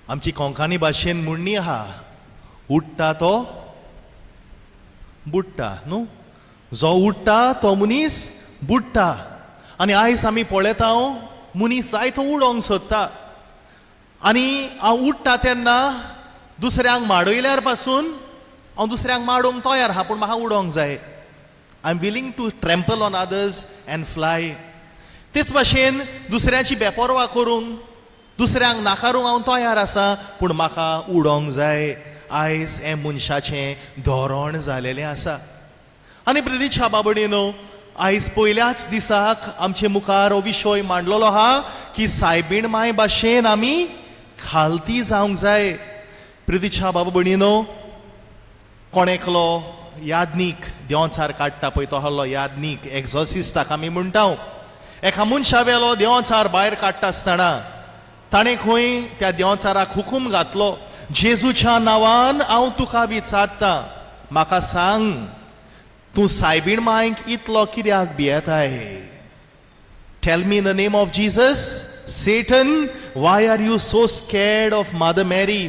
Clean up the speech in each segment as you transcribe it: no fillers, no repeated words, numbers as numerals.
आमची कोंकणी भाशेन म्हणणी आहा, उठटा तो बुडटा न्हू. जो उठटा तो मनीस बुडटा. आनी आयज आमी पळयता मनीस जायतो उडोंक सोदता. आनी हांव उठटा तेन्ना दुसऱ्यांक माडयल्यार पासून हांव दुसऱ्यांक माडोवंक तयार आहा, पूण म्हाका उडोंक जाय. I am willing to trample on others and fly. तेच भाशेन दुसऱ्याची बेपरवा करूंक, दुसऱ्यांक नाकारूंक हांव तयार आसा, पूण म्हाका उडोंक जाय. आयज हें मनशाचें धोरण जालेलें आसा. आनी प्रितीच्या बाबडीनो, आयज पयल्याच दिसाक आमचे मुखार हो विशय मांडलेलो आहा की सायबीण माय भाशेन आमी खालती जावंक जाय. प्रितीच्या बाबा भणीनो, कोणेकलो यादनीक देंवचार काडटा पळय तो आहलो यादनीक, एक्झॉसिस्टाक आमी म्हणटा. एका मनशा वेलो देंवचार भायर काडटा आसतना ताणें खंय त्या देंवचाराक हुकूम घातलो, जेजूच्या नांवान हांव तुका विचारता, म्हाका सांग, तूं सायबीण मांयक इतलो कित्याक भियेताय? Tell me in the name of Jesus, Satan, why are you so scared of Mother Mary?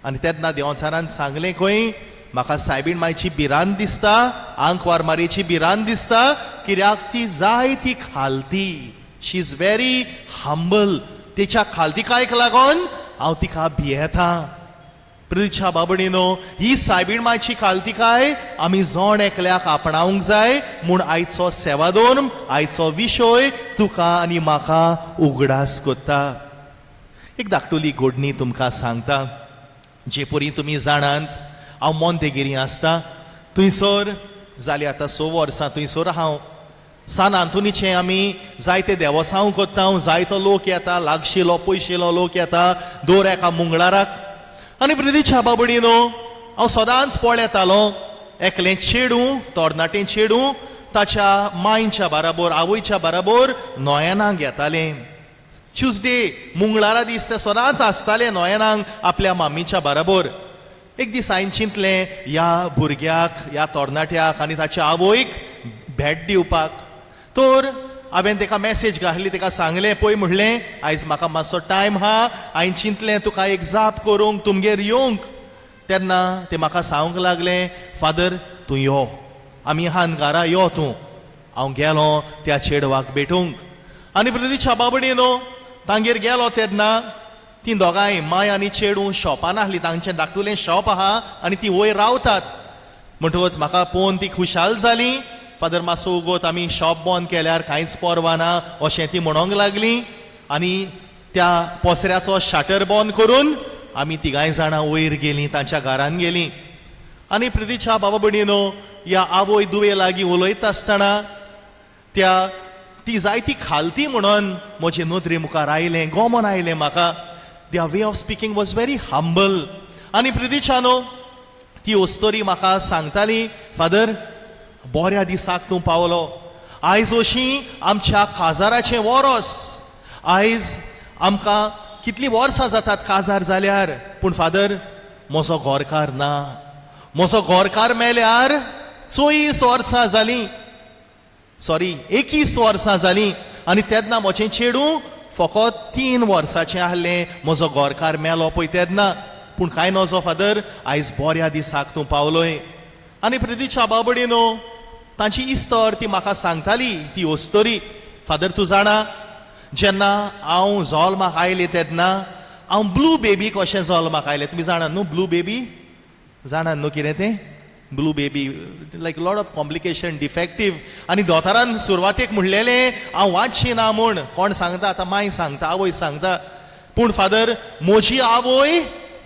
आनी तेन्ना देंवचारान सांगलें खंय, म्हाका सायबीण मांयची भिरांत दिसता, आंक वारमारेची भिरांत दिसता, कित्याक ती जाय ती खालती. शी इज व्हेरी हंबल. तिच्या खालतीकायक लागोन हांव तिका भियेतां. प्रितीच्या बाबडीनो, ही सायबीण मांयची खालतीकाय आमी जोण एकल्याक आपणावंक जाय म्हूण आयचो सेवादोन, आयचो विशय तुका आनी म्हाका उगडास कोत्ता. एक धाकटुली घडणी तुमकां सांगता. जे परी तुमी जाणात, हांव मोंतेगिरी आसता. थंयसर जालीं आतां 6 वर्सां थंयसर हांव. सान आंतोनीचें आमी जायते देवसांव कोत्ता. जायतो लोक येता, लागशिलो पयशिलो लोक येता दर एका मंगळाराक. आनी प्रितीच्या बाबडीनो, हांव सदांच पळयतालो एकलें चेडूं, तरणाटें चेडूं ताच्या मांयच्या बाराबर, आवयच्या बाराबर नोयेनाक येतालें. ट्युजडे मंगळारा दीस ते सदांच आसताले नोयेनाक आपल्या मामीच्या बाराबर. एक दीस हांवें चिंतलें ह्या भुरग्याक, ह्या तरणाट्याक आनी ताच्या आवयक भेट दिवपाक. तर हांवें ताका मॅसेज घातली, ताका सांगलें, पळय म्हणलें, आयज म्हाका मातसो टायम आहा, हांवें चिंतलें तुका एक जाप करूंक तुमगेर येवंक. तेन्ना ते म्हाका सांगूंक लागलें, फादर तूं यो, आमी हानगारा यो तूं. हांव गेलो त्या चेडवाक भेटूंक. आनी प्रितीच्या बाबडीनो, तांगेर गेलो तेन्ना तीं दोगांय, माय आनी चेडूं शॉपान आसलीं. तांचें धाकटुलें शॉप आहा आनी तीं वयर रावतात. म्हणटकच म्हाका पळोवन ती खुशाल जाली. फादर मातसो उगोत आमी शॉप बंद केल्यार कांयच परवा ना अशें ती म्हणोंक लागलीं. आनी त्या पोसऱ्याचो शाटर बंद करून आमी तिगांय जाणां वयर गेलीं, तांच्या घरान गेलीं. आनी प्रितीच्या बाबा भणीनो, ह्या आवय दुवे लागीं उलयता आसतना ती जायती खालती म्हणून म्हजे नदरे मुखार आयलें, गोमोन आयलें म्हाका. Their way of speaking was very humble. आनी प्रितीच्यानो, ती वस्तोरी म्हाका सांगताली, फादर बऱ्या दिसाक तूं पावलो. आयज अशीं आमच्या काजाराचें वरोस. आयज आमकां कितलीं वर्सां जातात काजार जाल्यार, पूण फादर म्हजो घोरकार ना. म्हजो घोरकार मेल्यार 24 वर्सां जालीं, 21 वर्सां जालीं. आनी तेन्ना म्हजें चेडूं फकत 3 वर्साचें आहलें. म्हजो घोरकार मेलो पळय तेन्ना. पूण कांय नजो फादर, आयज बऱ्या दिसाक तूं पावलोय. आनी प्रितीच्या बाबडीनो, तांची इस्तर ती म्हाका सांगताली ती वस्तोरी. फादर तूं जाणा, जेन्ना हांव जल्माक आयलें तेन्ना हांव ब्लू बेबी कशें जल्माक आयलें. तुमी जाणात न्हू ब्लू बेबी? जाणात न्हू कितें तें blue baby? Like lot of complication, defective. आनी दोतोरान सुरवातेक म्हणलेलें हांव वाचची ना म्हूण. कोण सांगता? आतां माय सांगता, आवय सांगता. पूण फादर, म्हजी आवय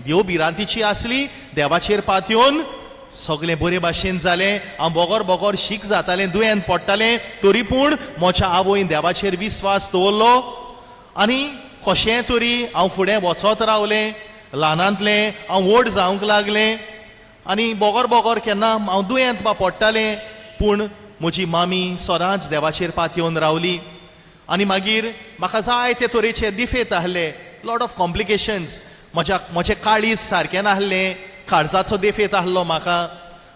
देव भिरांतीची आसली. देवाचेर पातयेवन सगळें बरे भाशेन जालें. हांव बोगोर बोगोर शीक जातालें, दुयेंत पडटालें, तरी पूण म्हज्या आवयन देवाचेर विस्वास दवरलो. आनी कशें तरी हांव फुडें वचत रावलें. ल्हानांतलें हांव व्हड जावंक लागलें. आनी बोगोर बोगोर केन्ना हांव दुयेंत बा पडटालें, पूण म्हजी मामी सदांच देवाचेर पातयेवन रावली. आनी मागीर म्हाका जायते तरेचे दिफेत आहले, लॉट ऑफ कॉम्प्लिकेशन्स. म्हजें काळीज सारकें नाहलें, काळजाचो देफेत आहलो म्हाका.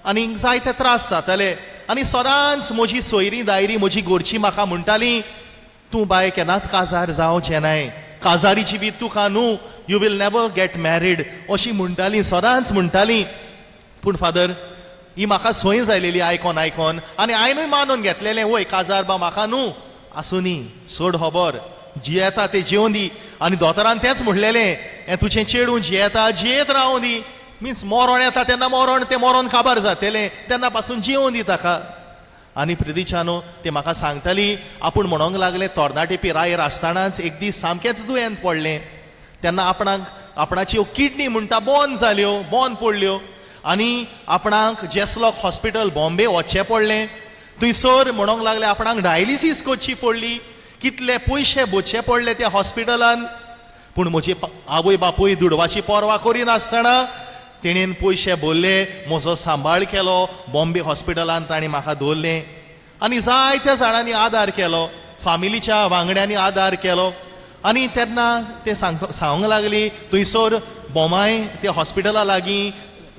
आनी जायते त्रास जाताले. आनी सदांच म्हजी सोयरी दायरी, म्हजी घरची म्हाका म्हणटालीं, तूं बाय केन्नाच काजार जावचें नाय, काजारीची बी तुका न्हू, you will never get married अशी म्हणटाली, सदांच म्हणटाली. पूण फादर ही म्हाका संय जालेली आयकोन आयकोन, आनी हांवेंय मानून घेतलेलें, वय काजार बा म्हाका न्हू आसूं न्ही, सोड खबर, जियेता तें जियोन दी. आनी दोतोरान तेंच म्हणलेलें, हें तुजें चेडूं जियेता जियेत रावूं दी. मिन्स मरण येता तेन्ना मरण, तें मरण काबार जातलें, तेन्ना पासून जियोन दी ताका. आनी प्रिदिचानो ते म्हाका सांगताली, आपूण म्हणोंक लागलें तोरणाटेपी रायर आसतनाच एक दीस सामकेंच दुयेंत पडलें. तेन्ना आपणाच्यो किडनी म्हणटा बंद जाल्यो, बंद पडल्यो, आनी आपणाक जेसलॉक हॉस्पिटल बॉम्बे वचचें पडलें. थंयसर म्हणोंक लागलें आपणाक डायलिसीस करची पडली, कितले पयशे बोचचे पडले त्या हॉस्पिटलान. पूण म्हजी आवय बापूय दुडवाची परवा करिनासतना तेणेन पयशे भरले, म्हजो सांबाळ केलो, बॉम्बे हॉस्पिटलान ताणें म्हाका दवरलें. आनी जायत्या जाणांनी आदार केलो, फामिलीच्या वांगड्यांनी आदार केलो. आनी तेन्ना ते सांगूंक लागली, थंयसर बोमाय त्या हॉस्पिटला लागीं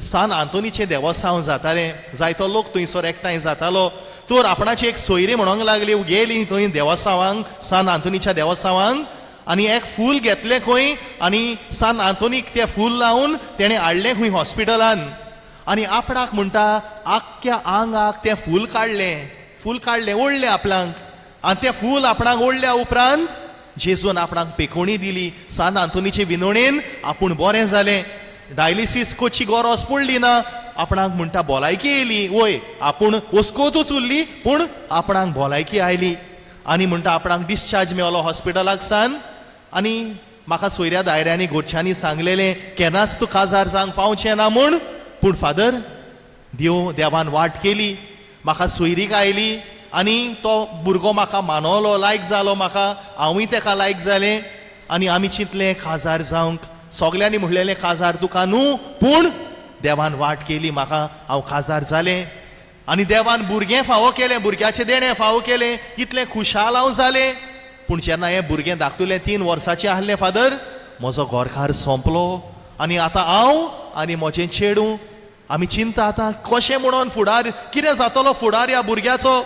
सान आंतोनीचें देवस्थान जातालें, जायतो लोक थंयसर एकठांय जातालो. तर आपणाची एक सोयरी म्हणोंक लागली, गेली थंय देवस्थानांक, सान आंतोनीच्या देवस्थानांक, आनी एक फूल घेतलें खंय, आनी सान आंतोनीक तें फूल लावन तेणें हाडलें खंय हॉस्पिटलान. आनी आपणाक म्हणटा आख्ख्या आंगाक तें फूल काडलें, ओडलें आपणाक. आनी तें फूल आपणाक ओडल्या उपरांत जेजून आपणाक पेकोणी दिली. सान आंतोनीचे विनवणेन आपूण बरें जालें, डायलिसीस करची गरज पडली ना. आपणाक म्हणटा भलायकी येयली, वय आपूण वस्कोतूच उरली पूण आपणाक भलायकी आयली. आनी म्हणटा आपणाक डिस्चार्ज मेळलो हॉस्पिटलाक सान. आनी म्हाका सोयऱ्या दायऱ्यांनी घरच्यांनी सांगलेलें केन्नाच तूं काजार जावंक पावचें ना म्हूण. पूण फादर देवान वाट केली, म्हाका सोयरीक आयली, आनी तो भुरगो म्हाका मानवलो, लायक जालो म्हाका, हांवूय ताका लायक जालें. आनी आमी चिंतलें काजार जावंक, सगल्यांनी म्हणलेलें काजार तुका न्हू, पूण देवान वाट केली, म्हाका हांव काजार जालें. आनी देवान भुरगें फावो केलें, भुरग्याचें देणें फावो केलें, इतलें खुशाल हांव जालें. पूण जेन्ना हें भुरगें धाकटुलें 3 वर्साचें आहलें फादर, म्हजो घरकार सोंपलो. आनी आतां हांव आनी म्हजें चेडूं आमी चिंता आतां कशें म्हणून फुडार, कितें जातलो फुडार ह्या भुरग्याचो.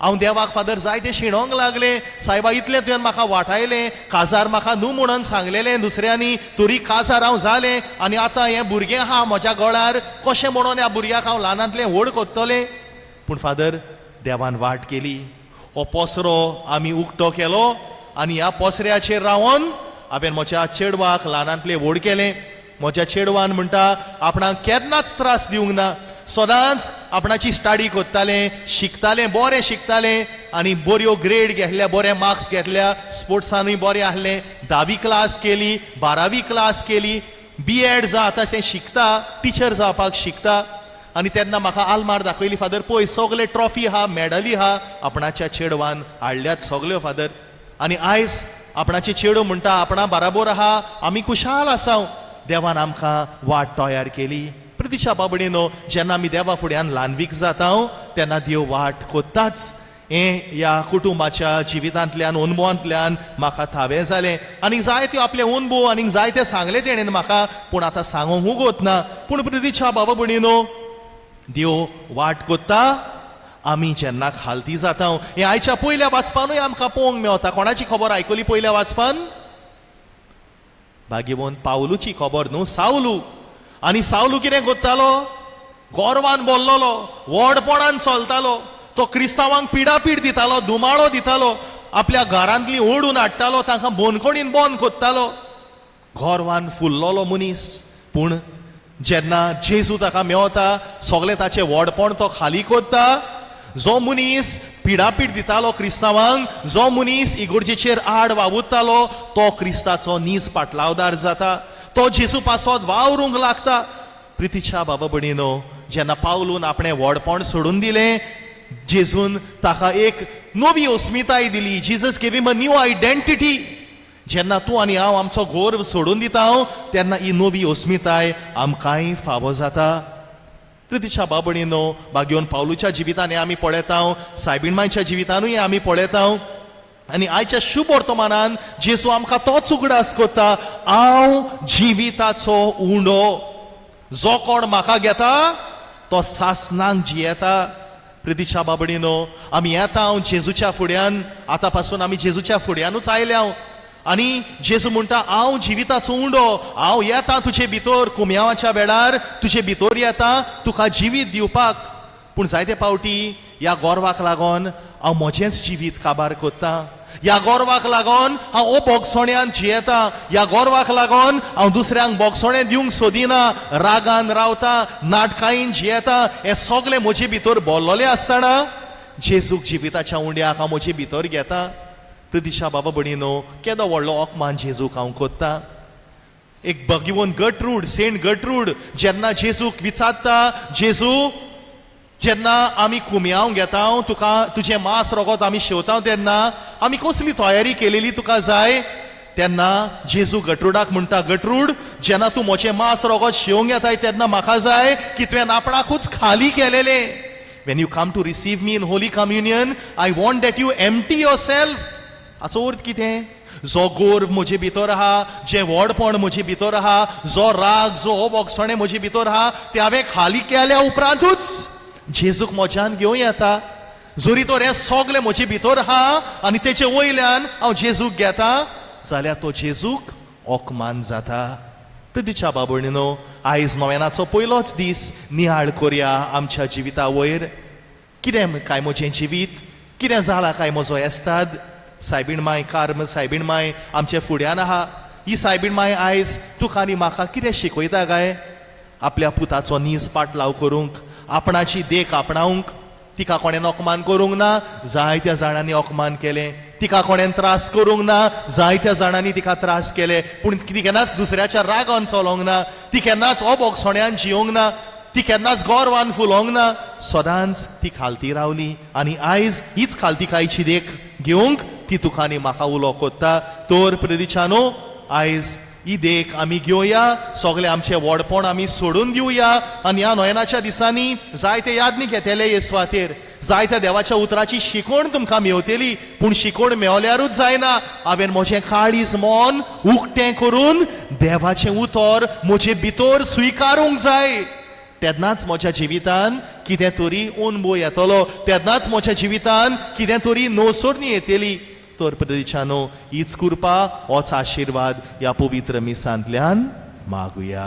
हांव देवाक फादर जायतें शिणोंक लागलें, सायबा इतलें तुवें म्हाका वाटायलें, काजार म्हाका न्हू म्हणून सांगलेलें दुसऱ्यांनी, तरी काजार हांव जालें. आनी आतां हें भुरगें आहा म्हज्या गळार, कशें म्हणून ह्या भुरग्याक हांव ल्हानांतलें व्हड कोत्तलें. पूण फादर देवान वाट केली, हो पसरो आमी उक्तो केलो, आनी ह्या पसऱ्याचेर रावन हांवें म्हज्या चेडवाक ल्हानांतलें व्हड केलें. म्हज्या चेडवान म्हणटा आपणाक केन्नाच त्रास दिवंक ना, सदांच आपणाची स्टडी कोत्तालें, शिकतालें, बरें शिकतालें, आनी बऱ्यो ग्रेड घेतल्या, बरे मार्क्स घेतल्या, स्पोर्ट्सानूय बरें आहलें. 10वी क्लास केली, 12वी क्लास केली, B.Ed आतां तें शिकता, टिचर जावपाक शिकता. आनी तेन्ना म्हाका आलमार दाखयली, फादर पळय सगळे ट्रॉफी आहा, मेडली आहा, आपणाच्या चेडवान हाडल्यात सगल्यो फादर. आनी आयज आपणाचे चेडो म्हणटा आपणा बराबर आहा, आमी खुशाल आसाव. देवान आमकां वाट तयार केली. प्रतीक्षा बाबडीनो, जेन्ना आमी देवा फुड्यान ल्हानवीक जाता तेन्ना देव वाट कोत्ताच. हें ह्या कुटुंबाच्या जिवितांतल्यान, अनुभवांतल्यान म्हाका थावें जालें. आनी जायत्यो आपले अनुभव आनीक जायते सांगले तेणेन म्हाका, पूण आतां सांगूंक उगोत ना. पूण प्रतीक्षा बाबा भयणीनो, देव वाट कोत्ता आमी जेन्ना खालती जाता. हें आयच्या पयल्या वाचपानूय आमकां पळोवंक मेवता. कोणाची खबर आयकली पयल्या वाचपान? भाग्यवंत पावलूची खबर न्हू, सावलू. आनी सावलू कितें कोत्तालो? गोरवान बोल्लोलो, व्हडपणान चलतालो, तो क्रिस्तांवांक पिडापीड दितालो, दुमाळो दितालो, आपल्या घरांतली ओडून हाडटालो, तांकां बोनकोडीन बोंद कोत्तालो. गोरवान फुल्लोलो मनीस. पूण जेन्ना जेजू ताका मेवता, सगळें ताचें व्हडपण तो खाली कोत्ता. जो मनीस पिडापीड दितालो क्रिस्तांवांक, जो मनीस इगोर्जेचेर आड वावुरतालो, तो क्रिस्ताचो नीज पाटलावदार जाता, तो जेजू पासत वावरूंक लागता. प्रितीच्या बाबा भयणीनो, जेन्ना पावलून आपणें व्हडपण सोडून दिलें, जेजून ताका एक नवी अस्मिताय दिली. Jesus gave him a new identity. जेन्ना तूं आनी हांव आमचो गोर्व सोडून दिता तेन्ना ही नवी अस्मिताय आमकांय फावो जाता. प्रितीच्या बाबडीनो, भाग्यवन पावलूच्या जिवितान आमी पळयता, सायबीणमांच्या जिवितानूय आमी पळयता. आनी आयच्या शुभ वर्तमानान जेजू आमकां तोच उगडास कोत्ता, हांव जिविताचो उंडो. जो कोण म्हाका घेता तो सासनांक जियेता. प्रितीच्या बाबडीनो, आमी येता जेजूच्या फुड्यान, आतां पासून आमी जेजूच्या फुड्यानूच आयल्या. आनी जेजू म्हणटा हांव जिविताचो उंडो, हांव येता तुजे भितर कुम्यावाच्या वेळार तुजे भितर येता तुका जिवीत दिवपाक. पूण जायते पावटी ह्या गोरवाक लागोन हांव म्हजेंच जिवीत काबार कोत्ता. ह्या गोरवाक लागोन हांव ओ बोगसोण्यान जियेता. ह्या गोरवाक लागोन हांव दुसऱ्यांक बोगसोणें दिवंक सोदिना, रागान रावता, नाटकायेन जियेता. हे सगळे म्हजे भितर बोल्लोले आसतना जेजूक जिविताच्या उंड्याक हांव म्हजे भितर घेता. प्रदिशा बाबा भणीनो, केदो व्हडलो ओकमान जेजूक हांव कोत्ता. एक भगवोन गटरूड, सेंट गटरूड जेन्ना जेजूक विचारता, जेजू जेन्ना आमी कुम्याव घेता तुका तुजें मांस रोगोत आमी शेवता तेन्ना आमी कसली तयारी केलेली तुका जाय, तेन्ना जेजू गटरूडाक म्हणटा, गटरूड जेन्ना तूं म्हजें मांस रोगोत शेवंक येताय तेन्ना म्हाका जाय की तुवें आपणाकूच खाली केलेलें. When you come to receive me in Holy Communion, I want that you empty yourself. हाचो अर्थ कितें? जो गोर म्हजे भितर आहा, जे व्हडपण म्हजे भितर आहा, जो राग, जो बोगसणे म्हजे भितर आहा, ते हांवें खाली केल्या उपरांतूच जेजूक म्हज्यान घेवं येता. जरी तर हे सगळे म्हजे भितर आहा आनी तेचे वयल्यान हांव जेजूक घेता जाल्यार तो जेजूक ओकमान जाता. प्रदिशा बाबणीनो, आयज नोवेनाचो पयलोच दीस नियाळ करया आमच्या जिविता वयर. कितें काय म्हजें जिवीत, कितें जालां काय म्हजो येस्ताद. सायबीण माय कार्म, सायबीण माय आमच्या फुड्यान आहा. ही सायबीण माय आयज तुका आनी म्हाका कितें शिकयता काय? आपल्या पुताचो नीज पाटलाव करूंक, आपणाची देख आपणावंक. तिका कोणें ओकमान करूंक ना, जायत्या जाणांनी ओकमान केलें. तिका कोणें त्रास करूंक ना, जायत्या जाणांनी तिका त्रास केले. पूण ती केन्नाच दुसऱ्याच्या रागान चलोंक ना, ती केन्नाच अबोगसोण्यान जियोंक ना, ती केन्नाच गोरवान फुलोंक ना. सदांच ती खालती रावली आनी आयज हीच खालतीकायची देख घेवंक ती तुका आनी म्हाका उलो कोत्ता. तर प्रदिशानो, आयज ही देख आमी घेवया, सगळे आमचे व्हडपण आमी सोडून दिवया आनी ह्या नोयनाच्या दिसांनी जायते यादनीक येतले येसवातेर. जायत्या देवाच्या उतराची शिकवण तुमकां मेवतली, पूण शिकवण मेवल्यारूच जायना. हांवें म्हजें काळीज मन उक्तें करून देवाचें उतर म्हजे भितर स्विकारूंक जाय. तेन्नाच म्हज्या जिवितान कितें तरी अणभव येतलो, तेन्नाच म्हज्या जिवितान कितें तरी नवसरणी येतली. तर प्रदिशानो, हीच कृपा, होच आशिर्वाद ह्या पवित्र मिसांतल्यान मागुया.